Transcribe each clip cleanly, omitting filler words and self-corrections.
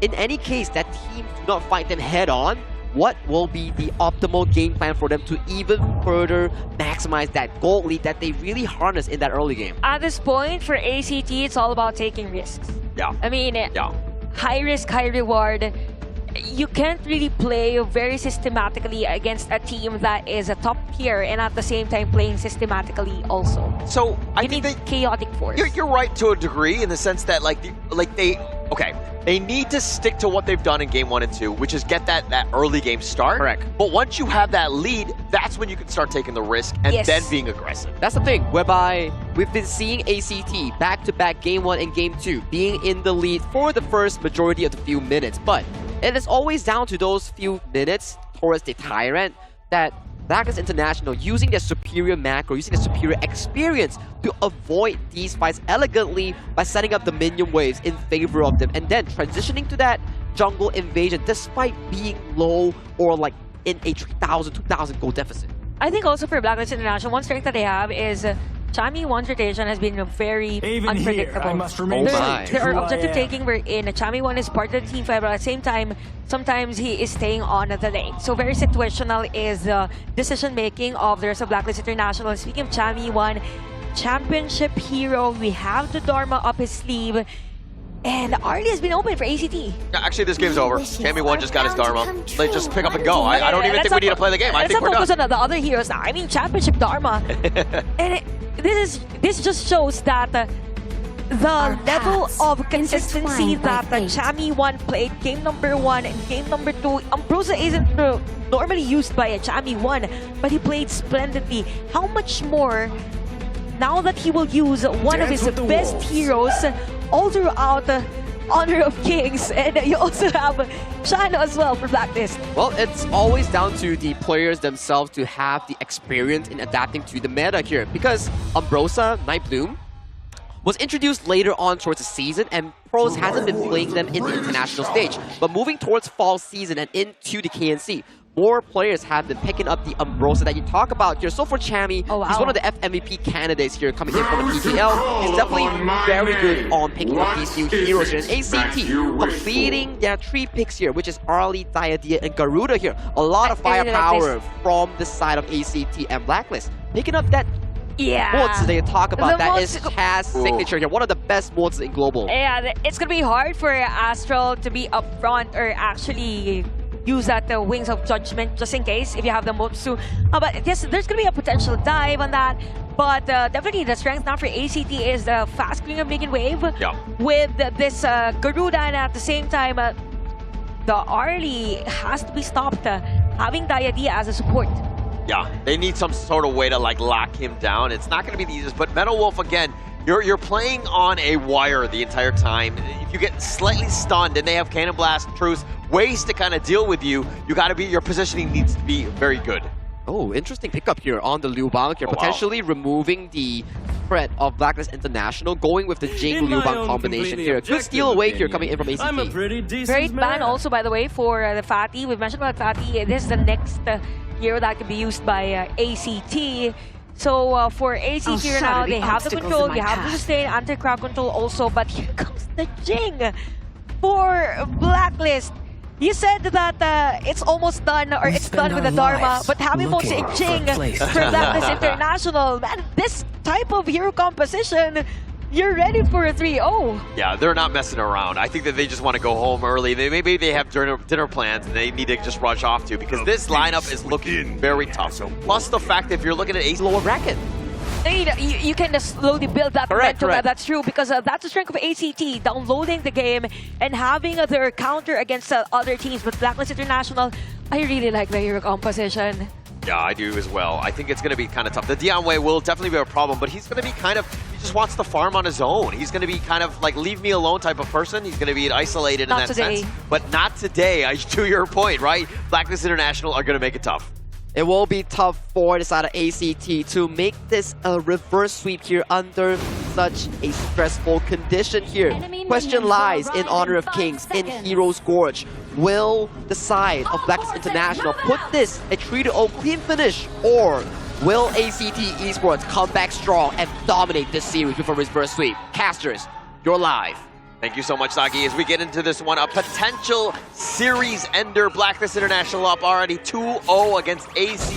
in any case that teams do not fight them head on, what will be the optimal game plan for them to even further maximize that gold lead that they really harness in that early game? At this point, for ACT, it's all about taking risks. Yeah. I mean, Yeah. high risk, high reward. You can't really play very systematically against a team that is a top tier and at the same time playing systematically also. So I You think need chaotic force. you're right to a degree in the sense that they need to stick to what they've done in game 1 and 2, which is get that early game start. Correct. But once you have that lead, that's when you can start taking the risk and Yes. then being aggressive. That's the thing, whereby we've been seeing ACT back-to-back game 1 and game 2 being in the lead for the first majority of the few minutes. But it is always down to those few minutes towards the Tyrant that Blacklist International, using their superior macro, using their superior experience to avoid these fights elegantly by setting up the minion waves in favor of them and then transitioning to that jungle invasion despite being low or like in a 3,000, 2,000 gold deficit. I think also for Blacklist International, one strength that they have is Chami 1's rotation has been very Even unpredictable. here, I must remain Oh true my. to There are who I objective am. taking wherein Chami 1 is part of the team fight, but at the same time, sometimes he is staying on the lane. So very situational is decision making of the rest of Blacklist International. Speaking of Chami 1, championship hero, we have the Dharma up his sleeve. And Arlie has been open for ACT. Actually, this game's over. Cammy 1 just got his Dharma. They just pick up and go. I don't even think we need to play the game. I think we're Let's done. focus on the other heroes now. I mean, championship Dharma. And this just shows that the level paths of consistency intertwined by that fate. Chami 1 played game number 1 and game number 2. Ambrosia isn't normally used by a Chami 1, but he played splendidly. How much more now that he will use one of Dance his with the best wolves. heroes all throughout Honor of Kings, and you also have Shano as well for Blacklist. Well, it's always down to the players themselves to have the experience in adapting to the meta here. Because Ambrosia, Nightbloom, was introduced later on towards the season, and pros hasn't been playing them in the international stage. But moving towards fall season and into the KNC, more players have been picking up the Ambrosia that you talk about here. So for Chami, Oh, wow. he's one of the FMVP candidates here coming in from the PKL. He's definitely very good on picking up these new heroes here. And ACT completing their 3 picks here, which is Arlie, Diadia, and Garuda here. A lot of I really like firepower from the side of ACT and Blacklist. Picking up that Yeah. mods they talk about, The that mods- is Chaz signature here. One of the best mods in global. Yeah, it's gonna be hard for Astral to be upfront or actually use that Wings of Judgment just in case if you have the Motsu. But yes, there's gonna be a potential dive on that. But definitely the strength now for ACT is the fast clearing of Minion Wave Yeah. with this Garuda, and at the same time the Arlie has to be stopped having Diadia as a support. Yeah, they need some sort of way to like lock him down. It's not going to be the easiest, but Metal Wolf, again, you're playing on a wire the entire time. If you get slightly stunned and they have Cannon Blast, Truce, ways to kind of deal with you, your positioning needs to be very good. Oh, interesting pickup here on the Liu Bang here, Oh, wow. potentially removing the threat of Blacklist International, going with the Jing In Liu my Bang own combination completely here. Good steal objective away here opinion, coming in from ACT. I'm a pretty decent Great ban man. also, by the way, for the Fatty. We've mentioned about Fatty. This is the next hero that can be used by ACT. So for ACT I'll here shatter now, the they have the obstacles control, in my they have the path. sustain, anti-crowd control also, but here comes the Jing for Blacklist. You said that it's almost done, or We it's spend done with the our Dharma, lives but having both looking Jing for for places. Blacklist International, man, this type of hero composition, you're ready for a 3-0. Yeah, they're not messing around. I think that they just want to go home early. Maybe they have dinner plans and they need to just rush off to, because this lineup is looking very tough. Plus the fact that if you're looking at Ace Lower bracket. You can just slowly build that Correct, momentum. correct. That's true, because that's the strength of ACT, downloading the game and having their counter against other teams. But Blacklist International, I really like the hero composition. Yeah, I do as well. I think it's going to be kind of tough. The Dion Way will definitely be a problem, but he's going to be kind of, he just wants to farm on his own. He's going to be kind of like leave me alone type of person. He's going to be isolated in Not that today. sense. But not today, to your point, right? Blacklist International are going to make it tough. It will be tough for the side of ACT to make this a reverse sweep here under such a stressful condition here. Question lies in Honor of Kings, in Heroes Gorge. Will the side of Blacklist International put this a 3-0 clean finish, or will ACT Esports come back strong and dominate this series with a reverse sweep? Casters, you're live. Thank you so much, Saki. As we get into this one, a potential series ender. Blacklist International up already 2-0 against AC.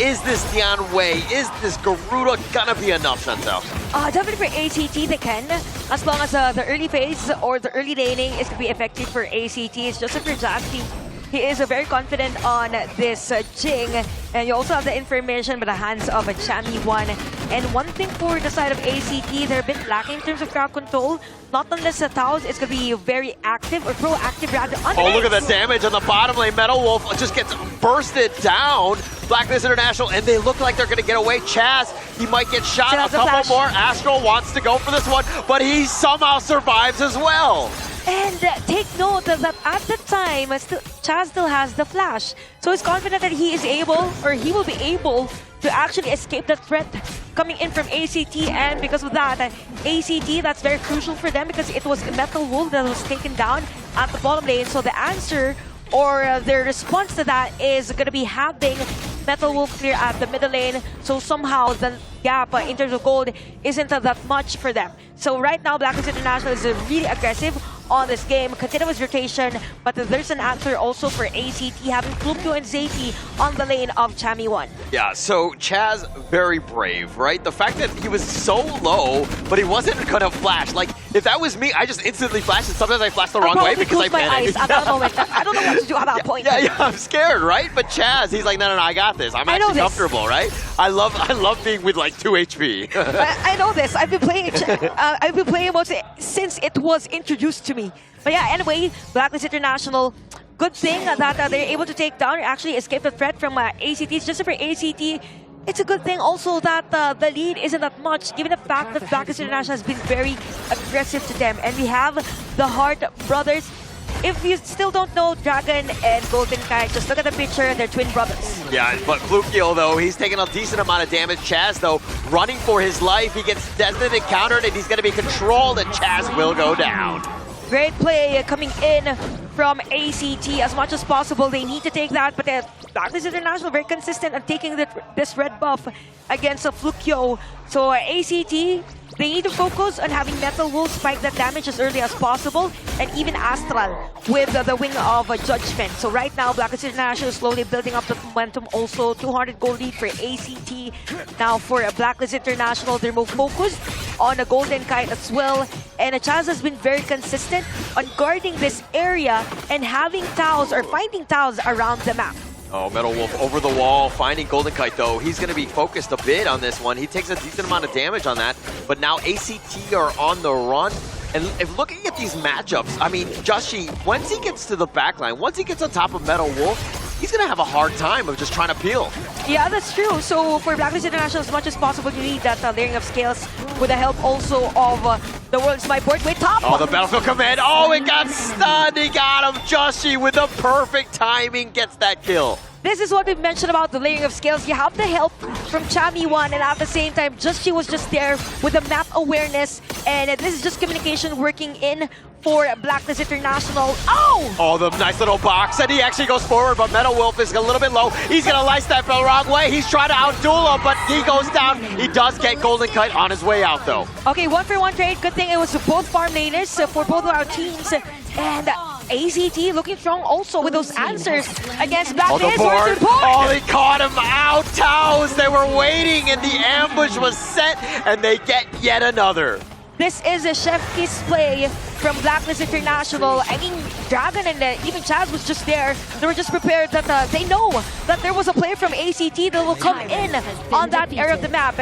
Is this Dian Wei? Is this Garuda gonna be enough, Chantel? Definitely for ACT, they can. As long as the early phase or the early laning is to be effective for ACT. It's just for Jasky. He is very confident on this Jing. And you also have the information by the hands of a Chami1. And one thing for the side of ACT, they're a bit lacking in terms of crowd control. Not unless Taos is going to be very active or proactive rather. Oh, look at the damage on the bottom lane. Metal Wolf just gets bursted down. Blacklist International, and they look like they're going to get away. Chaz, he might get shot. A couple more. Astral wants to go for this one, but he somehow survives as well. And take note that at the time, Chaz still has the flash. So he's confident that he is able, or he will be able, to actually escape the threat coming in from ACT. And because of that, ACT, that's very crucial for them because it was Metal Wolf that was taken down at the bottom lane. So the answer or their response to that is going to be having Metal Wolf clear at the middle lane. So somehow the gap in terms of gold isn't that much for them. So right now, Blacklist International is really aggressive on this game. Continuous rotation, but there's an answer also for ACT having Flukio and Zayty on the lane of Chami1. Yeah, so Chaz, very brave, right? The fact that he was so low, but he wasn't gonna flash. Like, if that was me, I just instantly flash, and sometimes I flash the wrong way because I panic. At that moment. I don't know what to do at that point. Yeah, I'm scared, right? But Chaz, he's like, no, I got this. I'm actually comfortable, right? I love being with like 2 HP. I know this. I've been playing about it since it was introduced to me. But yeah, anyway, Blacklist International, good thing that they're able to take down or actually escape the threat from ACT. It's just for ACT. It's a good thing also that the lead isn't that much, given the fact that Blacklist International has been very aggressive to them. And we have the Hart brothers. If you still don't know Dragon and Golden Kite, just look at the picture, they're twin brothers. Yeah, but Flukio, though, he's taking a decent amount of damage. Chaz, though, running for his life. He gets designated countered, and he's going to be controlled, and Chaz will go down. Great play coming in from ACT as much as possible. They need to take that, but Blacklist International very consistent on taking this red buff against Flukio. So ACT, they need to focus on having Metal Wolf spike that damage as early as possible, and even Astral with the wing of Judgment. So right now, Blacklist International is slowly building up the momentum. Also, 200 gold lead for ACT. Now for Blacklist International, they're more focused on a Golden Kite as well. And Chaz has been very consistent on guarding this area and having Taos or finding Taos around the map. Oh, Metal Wolf over the wall, finding Golden Kite, though. He's going to be focused a bit on this one. He takes a decent amount of damage on that, but now ACT are on the run. And if looking at these matchups, I mean, Joshi, once he gets to the backline, once he gets on top of Metal Wolf, he's going to have a hard time of just trying to peel. Yeah, that's true. So for Blacklist International, as much as possible, you need that layering of scales with the help also of the world's my board with top. Oh, the Battlefield Command. Oh, it got stunned. He got him. Joshi with the perfect timing gets that kill. This is what we've mentioned about the layering of scales. You have the help from Chami1, and at the same time, she was just there with the map awareness, and this is just communication working in for Blacklist International. Oh! Oh, the nice little box, and he actually goes forward, but Metal Wolf is a little bit low. He's going to light step the wrong way. He's trying to outduel him, but he goes down. He does get Golden Kite on his way out, though. Okay, 1-for-1 trade. Good thing it was both farm laners for both of our teams. And ACT looking strong also with those answers against Blacklist. Oh, the board. Oh, they caught him out. Taos, they were waiting, and the ambush was set, and they get yet another. This is a chef kiss play from Blacklist International. I mean, Dragon and even Chaz was just there. They were just prepared that they know that there was a player from ACT that will come in on that area of the map.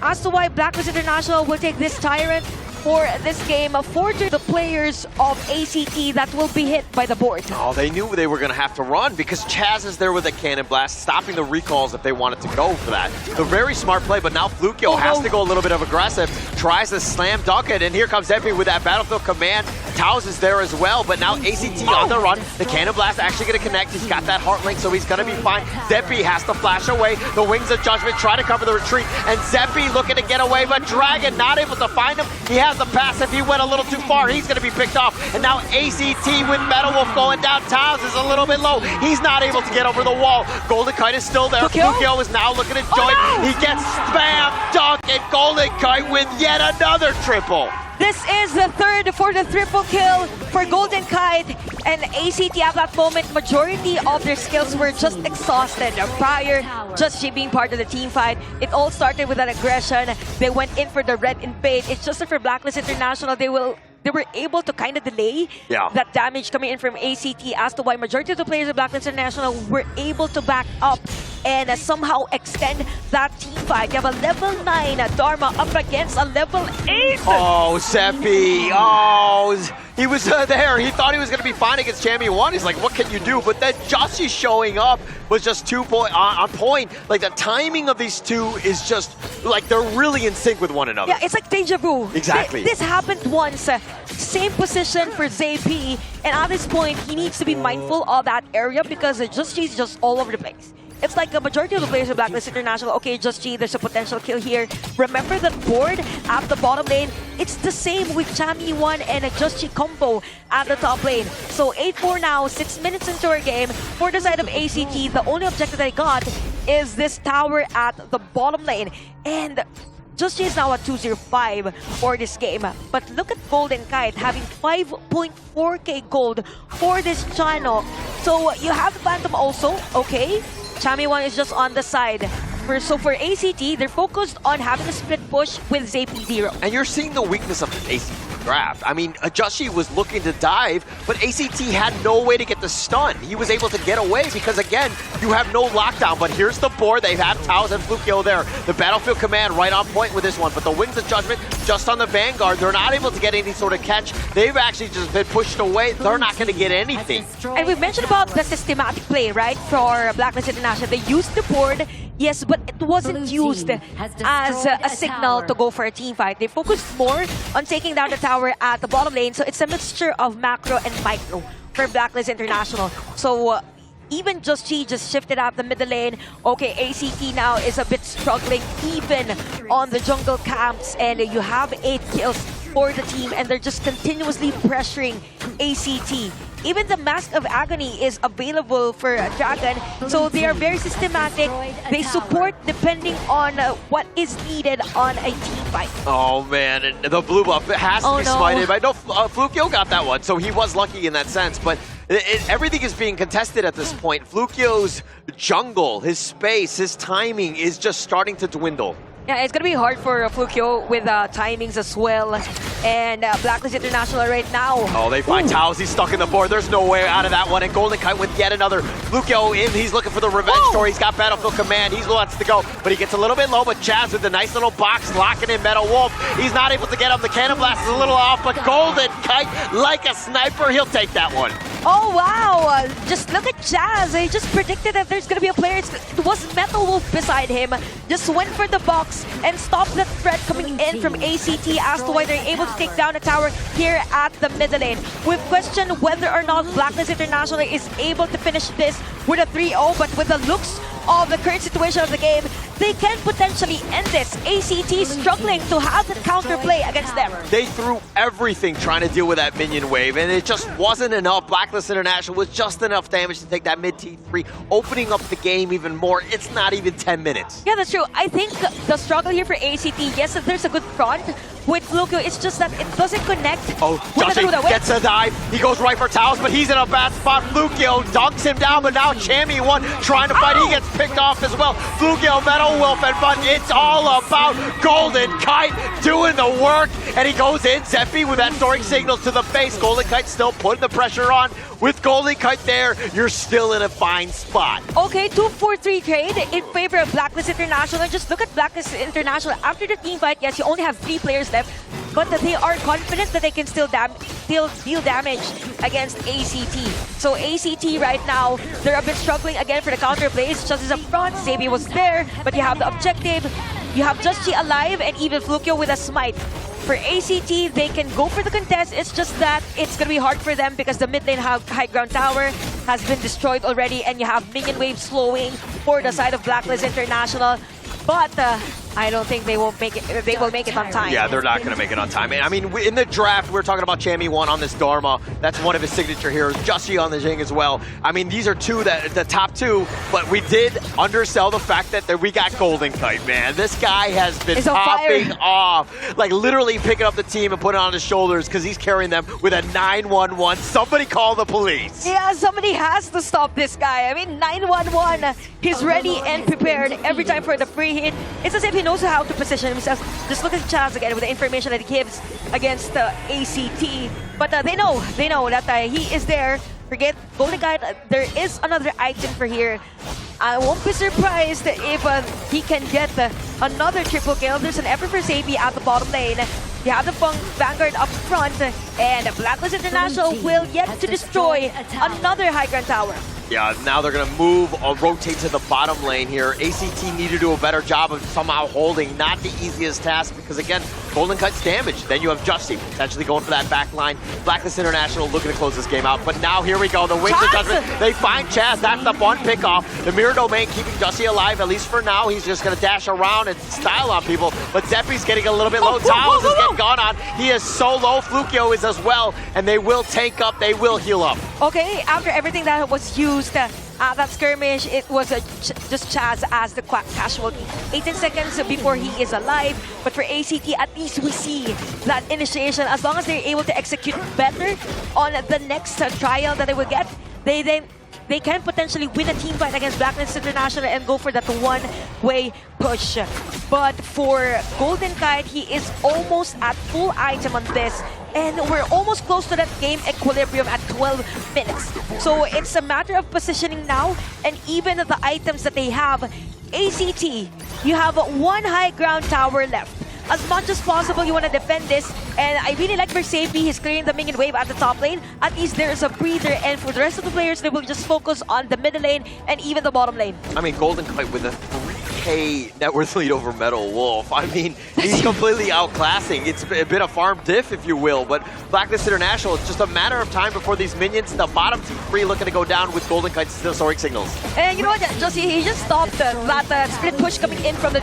As to why Blacklist International will take this Tyrant for this game, for the players of ACT that will be hit by the board. Oh, they knew they were going to have to run because Chaz is there with a Cannon Blast, stopping the recalls if they wanted to go for that. A very smart play, but now Flukio has to go a little bit of aggressive, tries to slam dunk it, and here comes Epi with that Battlefield Command. Taos is there as well, but now ACT on the run. The Cannon Blast actually going to connect. He's got that Heart Link, so he's going to be fine. Zeppi has to flash away. The Wings of Judgment try to cover the retreat, and Zeppi looking to get away, but Dragon not able to find him. He has the pass. If he went a little too far, he's going to be picked off. And now ACT with Metal Wolf going down. Taos is a little bit low. He's not able to get over the wall. Golden Kite is still there. Flukio is now looking at join. He gets spam dunk, and Golden Kite with yet another triple. This is the third for the triple kill for Golden Kite. And ACT at that moment, majority of their skills were just exhausted prior just being part of the team fight. It all started with an aggression. They went in for the red invade. It's just that for Blacklist International, they were able to kind of delay that damage coming in from ACT as to why majority of the players of Blacklist International were able to back up and somehow extend that team fight. You have a level 9 Dharma up against a level 8. Oh, Seppi. Oh, he was there. He thought he was going to be fine against Champion 1. He's like, what can you do? But then Joshi showing up was just on point. Like, the timing of these two is just, like, they're really in sync with one another. Yeah, it's like deja vu. Exactly. This happened once. Same position for ZP. And at this point, he needs to be mindful of that area because Just just all over the place. It's like the majority of the players of Blacklist International, okay, Just G, there's a potential kill here. Remember the board at the bottom lane? It's the same with Chami1 and a Just G combo at the top lane. So 8-4 now, 6 minutes into our game. For the side of ACT, the only objective that I got is this tower at the bottom lane. And Just G is now at 205 for this game. But look at Golden Kite having 5.4k gold for this channel. So you have Phantom also, okay? Chami1 is just on the side. So for ACT, they're focused on having a split push with ZP0. And you're seeing the weakness of the ACT draft. I mean, Joshi was looking to dive, but ACT had no way to get the stun. He was able to get away because, again, you have no lockdown. But here's the board. They have Taos and Flukio there. The Battlefield Command right on point with this one. But the Wings of Judgment just on the Vanguard. They're not able to get any sort of catch. They've actually just been pushed away. They're not going to get anything. And we've mentioned about the systematic play, right, for Blacklist International. They used the board, yes, but it wasn't used as a signal to go for a team fight. They focused more on taking down the tower at the bottom lane, so it's a mixture of macro and micro for Blacklist International. So even Just G just shifted out the middle lane. Okay, ACT now is a bit struggling even on the jungle camps, and you have 8 kills for the team, and they're just continuously pressuring ACT. Even the Mask of Agony is available for Dragon, so they are very systematic. They support depending on what is needed on a team fight. Oh man, and the blue buff has to be smited. I know Flukio got that one, so he was lucky in that sense, but everything is being contested at this point. Flukio's jungle, his space, his timing is just starting to dwindle. Yeah, it's gonna be hard for Flukio with timings as well. And Blacklist International right now. Oh, they find Taos. He's stuck in the board. There's no way out of that one. And Golden Kite with yet another. Flukio in. He's looking for the revenge story. He's got Battlefield Command. He wants to go, but he gets a little bit low. But Chaz with the nice little box locking in Metal Wolf. He's not able to get him. The Cannon Blast is a little off, but Golden Kite, like a sniper, he'll take that one. Oh, wow. Just look at Chaz. He just predicted that there's going to be a player. It was Metal Wolf beside him. Just went for the box and stopped the threat coming in from ACT as to why they're able to take down the tower here at the middle lane. We've questioned whether or not Blacklist International is able to finish this with a 3-0, but with the looks of the current situation of the game, they can potentially end this. ACT struggling to have the counterplay against them. They threw everything trying to deal with that minion wave, and it just wasn't enough. Blacklist International was just enough damage to take that mid T3, opening up the game even more. It's not even 10 minutes. Yeah, that's true. I think the struggle here for ACT, yes, there's a good front with Flukio. It's just that it doesn't connect. Oh, Joshi gets a dive. He goes right for Taos, but he's in a bad spot. Flukio dunks him down, but now Chami1 trying to fight. He gets picked off as well. Flukio, Metal Wolf, and but it's all about Golden Kite doing the work, and he goes in. Zeppi with that soaring signal to the face. Golden Kite still putting the pressure on. With Golden Kite there, you're still in a fine spot. Okay, 2-4-3 trade in favor of Blacklist International. Just look at Blacklist International. After the team fight, yes, you only have 3 players left, but they are confident that they can still deal damage against ACT. So ACT right now, they're a bit struggling again for the counter plays. Just as up front, Xavier was there, but you have the objective. You have Just G alive and even Flukio with a smite. For ACT, they can go for the contest. It's just that it's going to be hard for them because the mid lane high ground tower has been destroyed already, and you have minion wave slowing for the side of Blacklist International. But I don't think they will make it. They will make it on time. Yeah, they're not going to make it on time. And I mean, in the draft, we were talking about Chammy 1 on this Dharma. That's one of his signature heroes. Justy on the Jing as well. I mean, these are the top two, but we did undersell the fact that we got Golden Kite, man. This guy has been popping off. Like, literally picking up the team and putting it on his shoulders because he's carrying them with a 911. Somebody call the police. Yeah, somebody has to stop this guy. I mean, 911, he's ready and prepared every time for the free hit. It's as if he knows how to position himself. Just look at Chaz again with the information that he gives against the ACT. But they know that he is there. Forget Golden Kite, there is another item for here. I won't be surprised if he can get another triple kill. There's an effort for Sabi at the bottom lane. You have the Vanguard up front, and Blacklist International will yet to destroy another high ground tower. Yeah, now they're going to move or rotate to the bottom lane here. ACT need to do a better job of somehow holding. Not the easiest task because, again, Golden Kite's damaged. Then you have Justy potentially going for that back line. Blacklist International looking to close this game out. But now here we go. The Wings of Judgment. They find Chaz. That's the fun pickoff. The Mirror Domain keeping Justy alive, at least for now. He's just going to dash around and style on people. But Zephy's getting a little bit low. Towels is getting gone on. He is so low. Flukio is as well. And they will tank up. They will heal up. Okay, after everything that was used at that skirmish, it was just Chaz as the casualty. 18 seconds before he is alive. But for ACT, at least we see that initiation. As long as they're able to execute better on the next trial that they will get, they can potentially win a team fight against Blacklist International and go for that one-way push. But for Golden Kite, he is almost at full item on this. And we're almost close to that game equilibrium at 12 minutes. So it's a matter of positioning now, and even the items that they have. ACT, you have one high ground tower left. As much as possible, you want to defend this. And I really like Versape. He's clearing the minion wave at the top lane. At least there is a breather. And for the rest of the players, they will just focus on the middle lane and even the bottom lane. I mean, Golden Kite with a 3K net worth lead over Metal Wolf. I mean, he's completely outclassing. It's a bit of farm diff, if you will. But Blacklist International, it's just a matter of time before these minions, the bottom three looking to go down with Golden Kite still soaring signals. And you know what, Josie, he just stopped that split push coming in from the...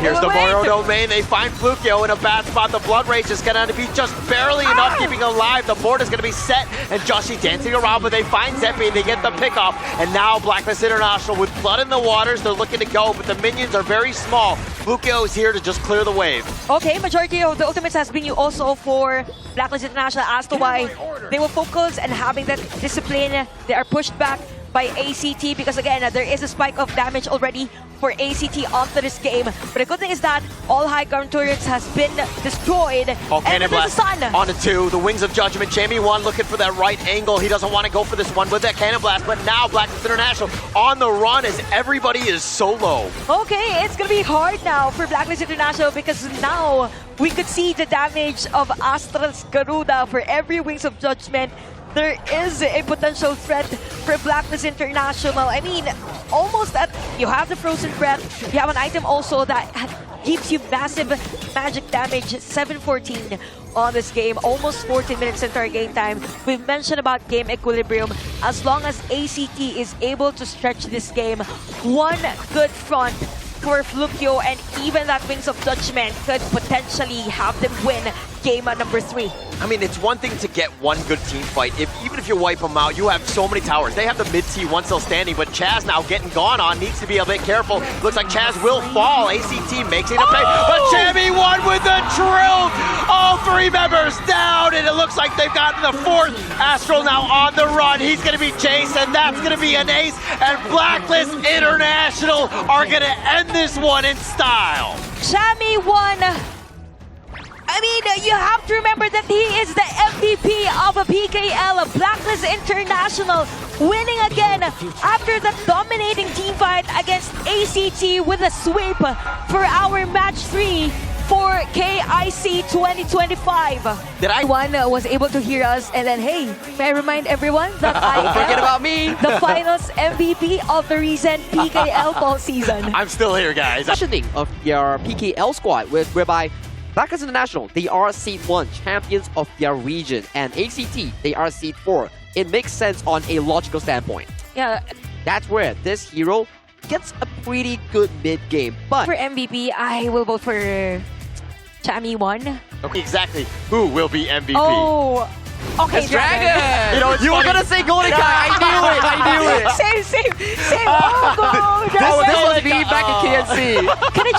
Here's the Mario Domain. They find Flukio in a bad spot. The Blood Rage is going to be just barely enough keeping him alive. The board is going to be set, and Joshi dancing around, but they find Zeppi. They get the pickoff, and now Blacklist International with blood in the waters. They're looking to go, but the minions are very small. Flukio is here to just clear the wave. Okay, majority of the ultimates has been used also for Blacklist International as to why they will focus and having that discipline. They are pushed back by ACT because again, there is a spike of damage already for ACT onto this game. But the good thing is that all high ground turrets has been destroyed. Oh, Cannon Blast on the 2. The Wings of Judgment. Chammy 1 looking for that right angle. He doesn't want to go for this one with that Cannon Blast, but now Blacklist International on the run as everybody is so low. Okay, it's going to be hard now for Blacklist International because now we could see the damage of Astral's Garuda for every Wings of Judgment. There is a potential threat for Blacklist International. I mean, almost that you have the Frozen Breath. You have an item also that gives you massive magic damage. 7-14 on this game. Almost 14 minutes into our game time. We've mentioned about game equilibrium. As long as ACT is able to stretch this game, one good front for Flukio and even that Wings of Judgment could potentially have them win game number 3. I mean, it's one thing to get one good team fight. Even if you wipe them out, you have so many towers. They have the mid-T1 still standing, but Chaz now getting gone on. Needs to be a bit careful. Looks like Chaz will fall. ACT makes it a play, but Chammy 1 with the drill. All 3 members down, and it looks like they've gotten the 4th. Astral now on the run. He's going to be chased, and that's going to be an ace. And Blacklist International are going to end this one in style. Chammy 1. I mean, you have to remember that he is the MVP of a PKL, Blacklist International, winning again after the dominating team fight against ACT with a sweep for our match 3 for KIC 2025. One was able to hear us, and then hey, may I remind everyone that I don't forget about me, the finals MVP of the recent PKL fall season. I'm still here, guys. Questioning of your PKL squad, whereby Blacklist International, they are seed 1 champions of their region, and ACT, they are seed 4. It makes sense on a logical standpoint. Yeah. That's where this hero gets a pretty good mid game. But For MVP, I will vote for Chami 1. Okay, exactly. Who will be MVP? Oh, okay, it's Dragon. You know, it's You were funny. gonna say Golden Kai. I knew it. I knew it. Same. Oh, God. This was me back in KNC. Can I just